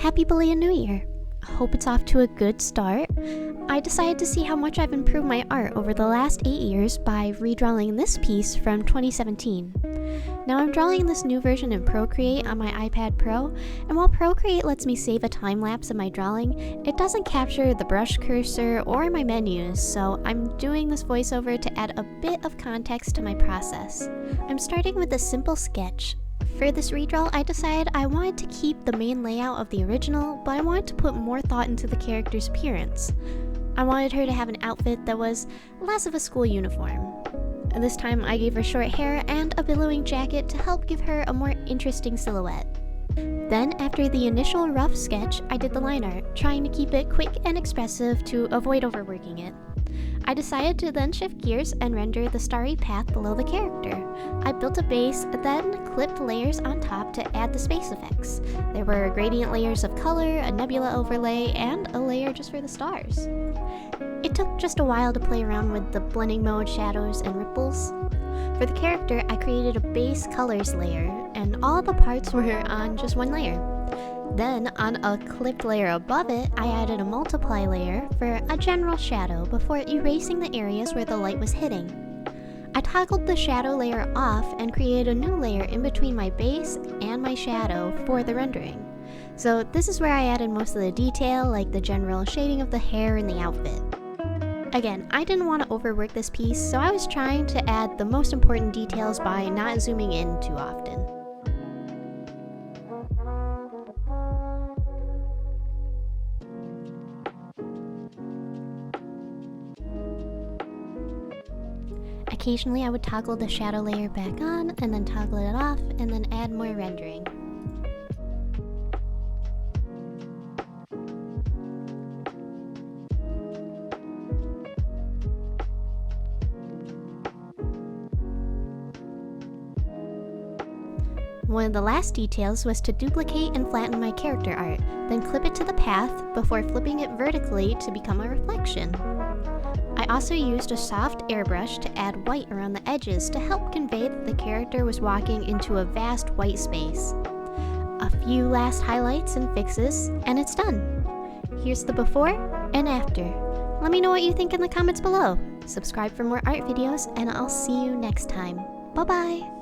Happy belated New Year! Hope it's off to a good start. I decided to see how much I've improved my art over the last 8 years by redrawing this piece from 2017. Now I'm drawing this new version in Procreate on my iPad Pro, and while Procreate lets me save a time lapse of my drawing, it doesn't capture the brush cursor or my menus, so I'm doing this voiceover to add a bit of context to my process. I'm starting with a simple sketch. For this redraw, I decided I wanted to keep the main layout of the original, but I wanted to put more thought into the character's appearance. I wanted her to have an outfit that was less of a school uniform. This time I gave her short hair and a billowing jacket to help give her a more interesting silhouette. Then, after the initial rough sketch, I did the line art, trying to keep it quick and expressive to avoid overworking it. I decided to then shift gears and render the starry path below the character. I built a base, then clipped layers on top to add the space effects. There were gradient layers of color, a nebula overlay, and a layer just for the stars. It took just a while to play around with the blending mode, shadows, and ripples. For the character, I created a base colors layer, and all the parts were on just one layer. Then, on a clipped layer above it, I added a multiply layer for a general shadow before erasing the areas where the light was hitting. I toggled the shadow layer off and created a new layer in between my base and my shadow for the rendering. So this is where I added most of the detail, like the general shading of the hair and the outfit. Again, I didn't want to overwork this piece, so I was trying to add the most important details by not zooming in too often. Occasionally I would toggle the shadow layer back on, and then toggle it off, and then add more rendering. One of the last details was to duplicate and flatten my character art, then clip it to the path before flipping it vertically to become a reflection. I also used a soft airbrush to add white around the edges to help convey that the character was walking into a vast white space. A few last highlights and fixes, and it's done. Here's the before and after. Let me know what you think in the comments below. Subscribe for more art videos, and I'll see you next time. Bye bye!